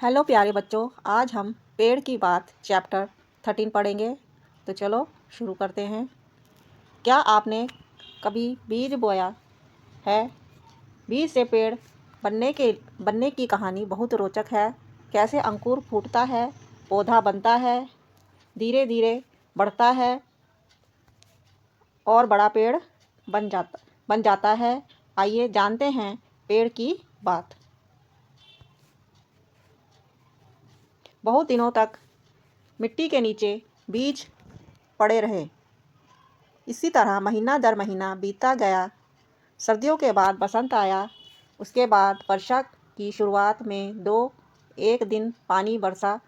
Hello प्यारे बच्चों, आज हम पेड़ की बात चैप्टर 13 पढ़ेंगे। तो चलो शुरू करते हैं। क्या आपने कभी बीज बोया है? बीज से पेड़ बनने की कहानी बहुत रोचक है। कैसे अंकुर फूटता है, पौधा बनता है, धीरे धीरे बढ़ता है और बड़ा पेड़ बन जाता है। आइए जानते हैं पेड़ की बात। बहुत दिनों तक मिट्टी के नीचे बीज पड़े रहे। इसी तरह महीना दर महीना बीतता गया। सर्दियों के बाद बसंत आया। उसके बाद वर्षा की शुरुआत में एक दिन पानी बरसा।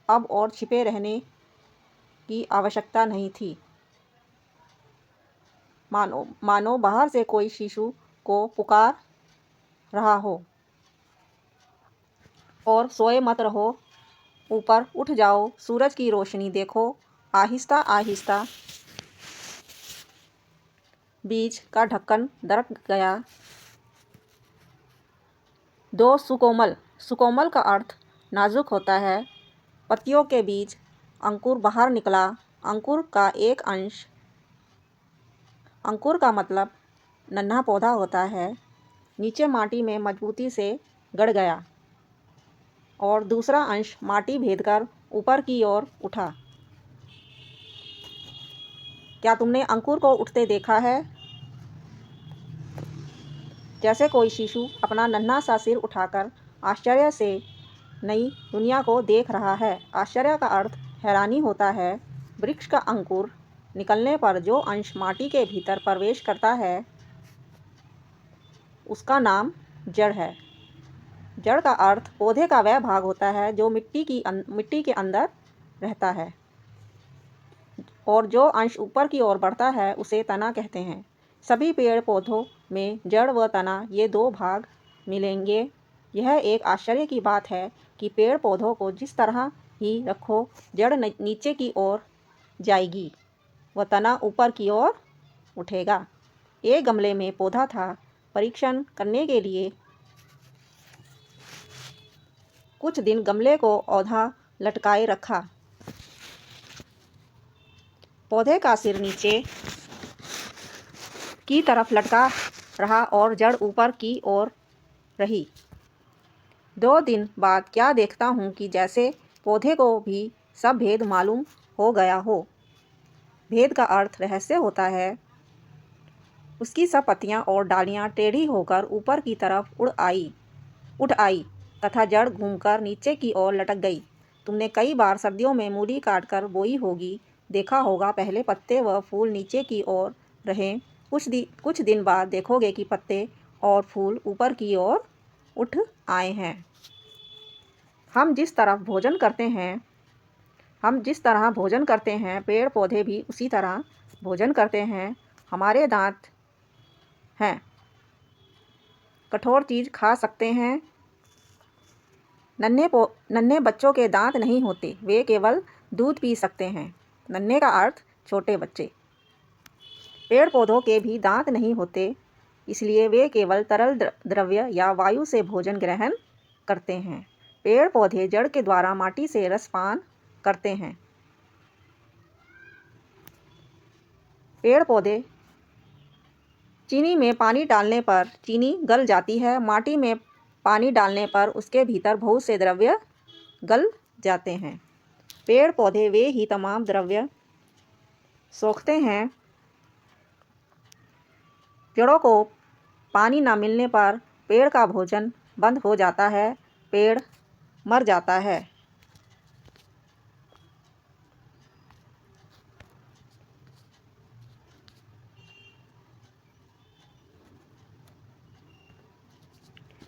अब और छिपे रहने की आवश्यकता नहीं थी। मानो बाहर से कोई शिशु को पुकार रहा हो। और सोए मत रहो, ऊपर उठ जाओ, सूरज की रोशनी देखो। आहिस्ता आहिस्ता बीज का ढक्कन दरक गया। सुकोमल का अर्थ नाजुक होता है। पत्तियों के बीच अंकुर बाहर निकला। अंकुर का मतलब नन्हा पौधा होता है। नीचे माटी में मजबूती से गड़ गया और दूसरा अंश माटी भेदकर ऊपर की ओर उठा। क्या तुमने अंकुर को उठते देखा है? जैसे कोई शिशु अपना नन्हा सा सिर उठाकर आश्चर्य से नई दुनिया को देख रहा है। आश्चर्य का अर्थ हैरानी होता है। वृक्ष का अंकुर निकलने पर जो अंश माटी के भीतर प्रवेश करता है उसका नाम जड़ है। जड़ का अर्थ पौधे का वह भाग होता है जो मिट्टी के अंदर रहता है और जो अंश ऊपर की ओर बढ़ता है उसे तना कहते हैं। सभी पेड़ पौधों में जड़ व तना ये दो भाग मिलेंगे। यह एक आश्चर्य की बात है कि पेड़ पौधों को जिस तरह ही रखो, जड़ नीचे की ओर जाएगी व तना ऊपर की ओर उठेगा। एक गमले में पौधा था। परीक्षण करने के लिए कुछ दिन गमले को औंधा लटकाए रखा। पौधे का सिर नीचे की तरफ लटका रहा और जड़ ऊपर की ओर रही। 2 दिन बाद क्या देखता हूँ कि जैसे पौधे को भी सब भेद मालूम हो गया हो। भेद का अर्थ रहस्य होता है। उसकी सब पत्तियाँ और डालियाँ टेढ़ी होकर ऊपर की तरफ उठ आई तथा जड़ घूमकर नीचे की ओर लटक गई। तुमने कई बार सर्दियों में मूली काटकर बोई होगी। देखा होगा पहले पत्ते व फूल नीचे की ओर रहें। कुछ दिन बाद देखोगे कि पत्ते और फूल ऊपर की ओर उठ आए हैं। हम जिस तरह भोजन करते हैं, पेड़ पौधे भी उसी तरह भोजन करते हैं। हमारे दांत हैं, कठोर चीज़ खा सकते हैं। नन्हे बच्चों के दांत नहीं होते, वे केवल दूध पी सकते हैं। नन्हे का अर्थ छोटे बच्चे। पेड़ पौधों के भी दांत नहीं होते, इसलिए वे केवल तरल द्रव्य या वायु से भोजन ग्रहण करते हैं। पेड़ पौधे जड़ के द्वारा माटी से रसपान करते हैं। पेड़ पौधे चीनी में पानी डालने पर चीनी गल जाती है। माटी में पानी डालने पर उसके भीतर बहुत से द्रव्य गल जाते हैं। पेड़ पौधे वे ही तमाम द्रव्य सोखते हैं। पेड़ों को पानी न मिलने पर पेड़ का भोजन बंद हो जाता है, पेड़ मर जाता है।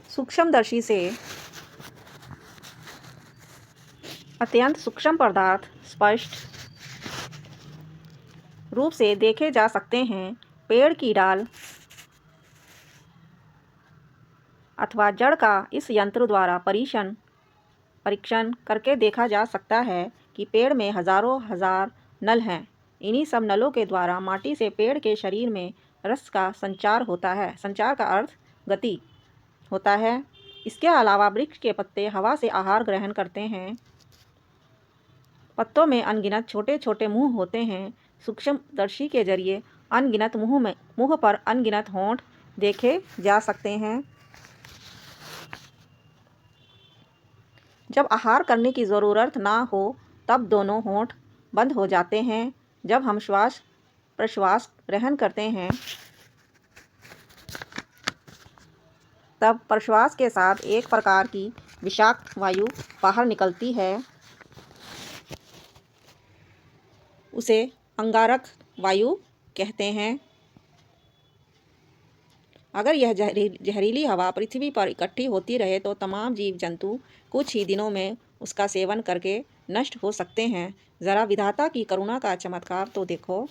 सूक्ष्मदर्शी से अत्यंत सूक्ष्म पदार्थ स्पष्ट रूप से देखे जा सकते हैं। पेड़ की डाल अथवा जड़ का इस यंत्र द्वारा परीक्षण करके देखा जा सकता है कि पेड़ में हजारों हजार नल हैं। इन्हीं सब नलों के द्वारा माटी से पेड़ के शरीर में रस का संचार होता है। संचार का अर्थ गति होता है। इसके अलावा वृक्ष के पत्ते हवा से आहार ग्रहण करते हैं। पत्तों में अनगिनत छोटे छोटे मुंह होते हैं। सूक्ष्मदर्शी के जरिए अनगिनत मुंह पर अनगिनत होंठ देखे जा सकते हैं। जब आहार करने की ज़रूरत ना हो तब दोनों होंठ बंद हो जाते हैं। जब हम श्वास प्रश्वास ग्रहण करते हैं तब प्रश्वास के साथ एक प्रकार की विषाक्त वायु बाहर निकलती है, उसे अंगारक वायु कहते हैं। अगर यह जहरीली हवा पृथ्वी पर इकट्ठी होती रहे तो तमाम जीव जंतु कुछ ही दिनों में उसका सेवन करके नष्ट हो सकते हैं। ज़रा विधाता की करुणा का चमत्कार तो देखो।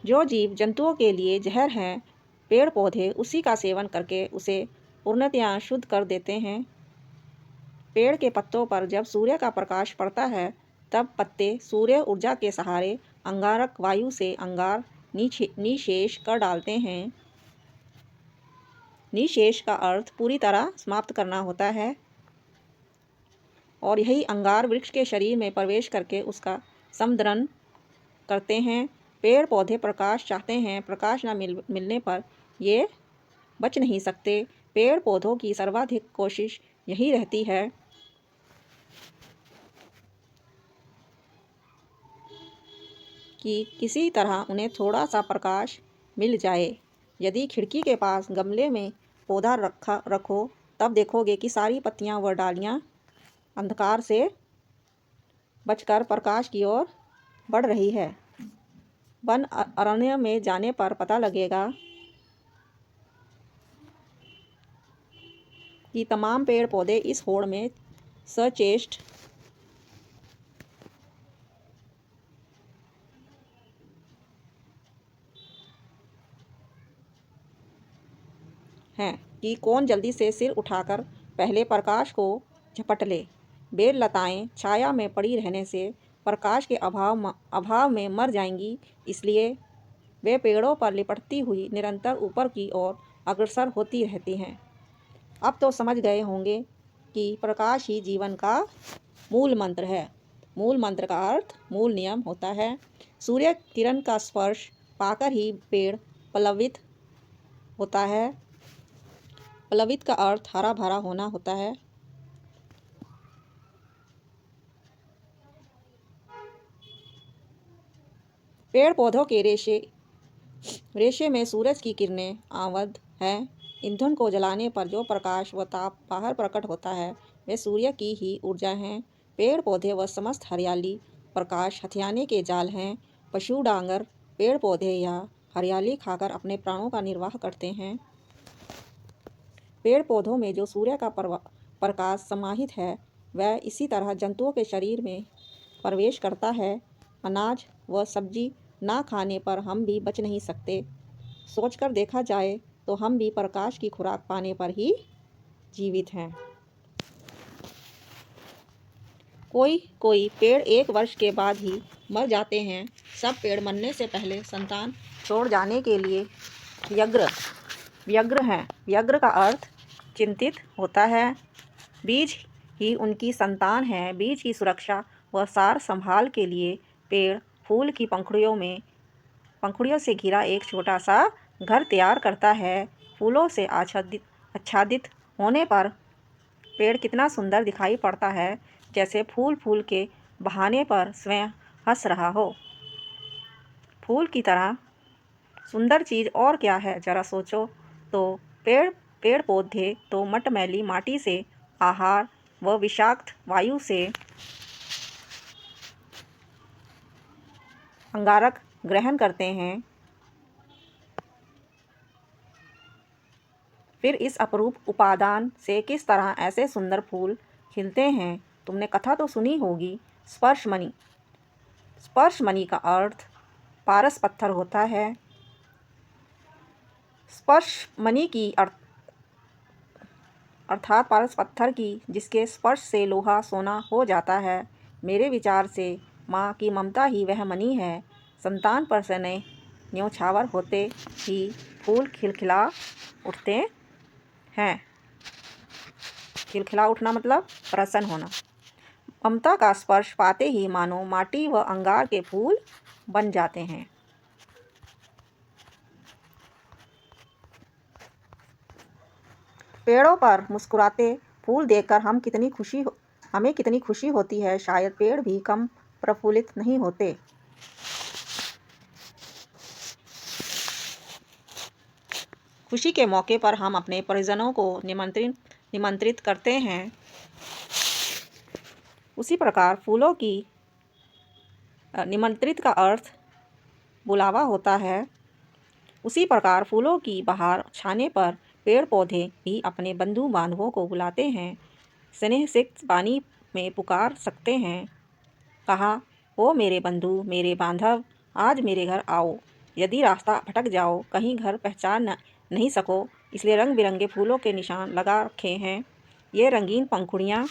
जो जीव जंतुओं के लिए जहर हैं, पेड़ पौधे उसी का सेवन करके उसे पूर्णतया शुद्ध कर देते हैं। पेड़ के पत्तों पर जब सूर्य का प्रकाश पड़ता है तब पत्ते सूर्य ऊर्जा के सहारे अंगारक वायु से अंगार निशेष कर डालते हैं। निशेष का अर्थ पूरी तरह समाप्त करना होता है और यही अंगार वृक्ष के शरीर में प्रवेश करके उसका समदरण करते हैं। पेड़ पौधे प्रकाश चाहते हैं, प्रकाश न मिलने पर ये बच नहीं सकते। पेड़ पौधों की सर्वाधिक कोशिश यही रहती है कि किसी तरह उन्हें थोड़ा सा प्रकाश मिल जाए। यदि खिड़की के पास गमले में पौधा रखो तब देखोगे कि सारी पत्तियां व डालियां अंधकार से बचकर प्रकाश की ओर बढ़ रही है। वन अरण्य में जाने पर पता लगेगा कि तमाम पेड़ पौधे इस होड़ में सचेष्ट हैं कि कौन जल्दी से सिर उठाकर पहले प्रकाश को झपट ले। बेल लताएं छाया में पड़ी रहने से प्रकाश के अभाव में मर जाएंगी, इसलिए वे पेड़ों पर लिपटती हुई निरंतर ऊपर की ओर अग्रसर होती रहती हैं। अब तो समझ गए होंगे कि प्रकाश ही जीवन का मूल मंत्र है। मूल मंत्र का अर्थ मूल नियम होता है। सूर्य किरण का स्पर्श पाकर ही पेड़ पल्लवित होता है। पल्लवित का अर्थ हरा भरा होना होता है। पेड़ पौधों के रेशे में सूरज की किरणें आवद्ध हैं। ईंधन को जलाने पर जो प्रकाश व ताप बाहर प्रकट होता है वे सूर्य की ही ऊर्जा हैं। पेड़ पौधे व समस्त हरियाली प्रकाश हथियाने के जाल हैं। पशु डांगर पेड़ पौधे या हरियाली खाकर अपने प्राणों का निर्वाह करते हैं। पेड़ पौधों में जो सूर्य का प्रकाश समाहित है वह इसी तरह जंतुओं के शरीर में प्रवेश करता है। अनाज व सब्जी ना खाने पर हम भी बच नहीं सकते। सोचकर देखा जाए तो हम भी प्रकाश की खुराक पाने पर ही जीवित हैं। कोई पेड़ 1 वर्ष के बाद ही मर जाते हैं। सब पेड़ मरने से पहले संतान छोड़ जाने के लिए व्यग्र हैं। व्यग्र का अर्थ चिंतित होता है। बीज ही उनकी संतान है। बीज की सुरक्षा व सार संभाल के लिए पेड़ फूल की पंखुड़ियों से घिरा एक छोटा सा घर तैयार करता है। फूलों से आच्छादित होने पर पेड़ कितना सुंदर दिखाई पड़ता है, जैसे फूल के बहाने पर स्वयं हंस रहा हो। फूल की तरह सुंदर चीज़ और क्या है जरा सोचो तो। पेड़ पौधे तो मटमैली माटी से आहार व विषाक्त वायु से अंगारक ग्रहण करते हैं। फिर इस अपरूप उपादान से किस तरह ऐसे सुंदर फूल खिलते हैं। तुमने कथा तो सुनी होगी स्पर्शमणि। स्पर्शमणि का अर्थ पारस पत्थर होता है। स्पर्शमणि की अर्थात पारस पत्थर की जिसके स्पर्श से लोहा सोना हो जाता है। मेरे विचार से माँ की ममता ही वह मणि है। संतान पर स्नेह न्योछावर होते ही फूल खिलखिला उठते हैं। खिलखिला उठना मतलब प्रसन्न होना। ममता का स्पर्श पाते ही मानो माटी व अंगार के फूल बन जाते हैं। पेड़ों पर मुस्कुराते फूल देखकर हमें कितनी खुशी होती है, शायद पेड़ भी कम प्रफुल्लित नहीं होते। खुशी के मौके पर हम अपने परिजनों को निमंत्रित करते हैं। उसी प्रकार फूलों की निमंत्रित का अर्थ बुलावा होता है। उसी प्रकार फूलों की बहार छाने पर पेड़ पौधे भी अपने बंधु बांधवों को बुलाते हैं। स्नेह सिक्त पानी में पुकार सकते हैं, कहा, ओ मेरे बंधु, मेरे बांधव, आज मेरे घर आओ। यदि रास्ता भटक जाओ, कहीं घर पहचान नहीं सको, इसलिए रंग बिरंगे फूलों के निशान लगा रखे हैं। ये रंगीन पंखुड़ियाँ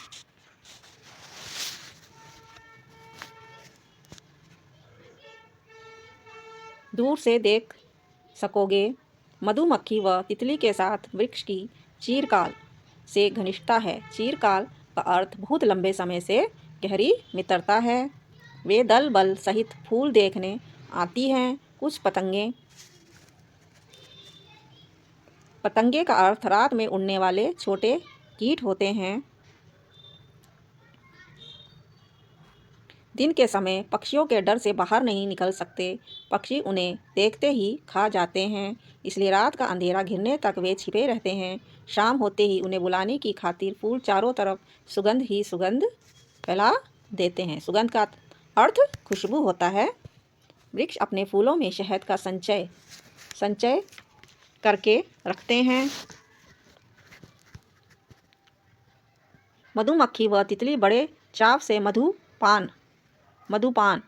दूर से देख सकोगे। मधुमक्खी व तितली के साथ वृक्ष की चिरकाल से घनिष्ठता है। चिरकाल का अर्थ बहुत लंबे समय से गहरी मित्रता है। वे दल बल सहित फूल देखने आती हैं। कुछ पतंगे का अर्थ रात में उड़ने वाले छोटे कीट होते हैं। दिन के समय पक्षियों के डर से बाहर नहीं निकल सकते। पक्षी उन्हें देखते ही खा जाते हैं, इसलिए रात का अंधेरा घिरने तक वे छिपे रहते हैं। शाम होते ही उन्हें बुलाने की खातिर फूल चारों तरफ सुगंध ही सुगंध फैला देते हैं। सुगंध का अर्थ खुशबू होता है। वृक्ष अपने फूलों में शहद का संचय करके रखते हैं। मधुमक्खी व तितली बड़े चाव से मधुपान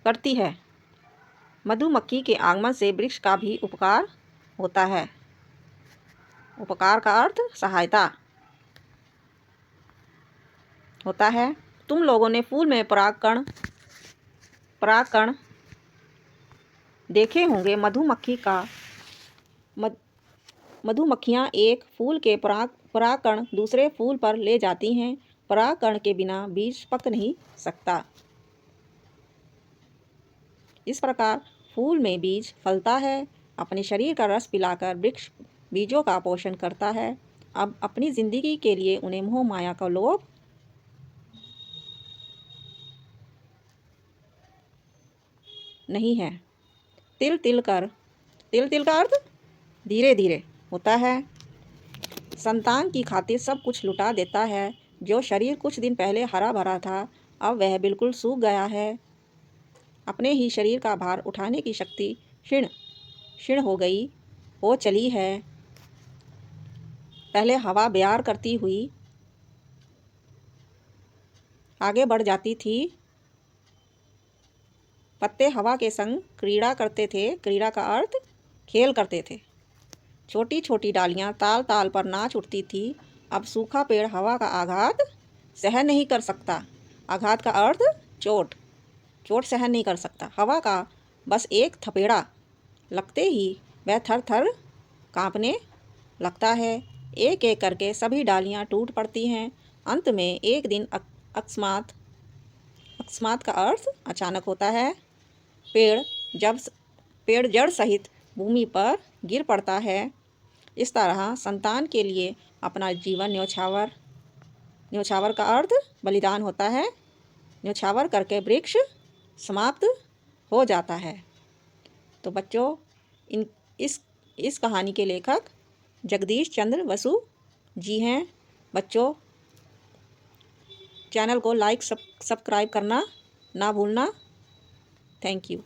करती है। मधुमक्खी के आगमन से वृक्ष का भी उपकार होता है। उपकार का अर्थ सहायता होता है। तुम लोगों ने फूल में परागकण देखे होंगे। मधुमक्खियाँ एक फूल के परागकण दूसरे फूल पर ले जाती हैं। परागकण के बिना बीज पक नहीं सकता। इस प्रकार फूल में बीज फलता है। अपने शरीर का रस पिलाकर वृक्ष बीजों का पोषण करता है। अब अपनी जिंदगी के लिए उन्हें मोह माया का लोभ नहीं है। तिल तिल का अर्थ धीरे धीरे होता है। संतान की खातिर सब कुछ लुटा देता है। जो शरीर कुछ दिन पहले हरा भरा था, अब वह बिल्कुल सूख गया है। अपने ही शरीर का भार उठाने की शक्ति क्षीण हो चली है। पहले हवा बयार करती हुई आगे बढ़ जाती थी। पत्ते हवा के संग क्रीड़ा करते थे। क्रीड़ा का अर्थ खेल करते थे। छोटी छोटी डालियां ताल ताल पर नाच उठती थी। अब सूखा पेड़ हवा का आघात सहन नहीं कर सकता। आघात का अर्थ चोट सहन नहीं कर सकता। हवा का बस एक थपेड़ा लगते ही वह थर थर कांपने लगता है। एक एक करके सभी डालियां टूट पड़ती हैं। अंत में एक दिन अकस्मात का अर्थ अचानक होता है। पेड़ जड़ सहित भूमि पर गिर पड़ता है। इस तरह संतान के लिए अपना जीवन न्योछावर का अर्थ बलिदान होता है। न्योछावर करके वृक्ष समाप्त हो जाता है। तो बच्चों, इस कहानी के लेखक जगदीश चंद्र बसु जी हैं। बच्चों, चैनल को लाइक सब्सक्राइब करना ना भूलना। Thank you.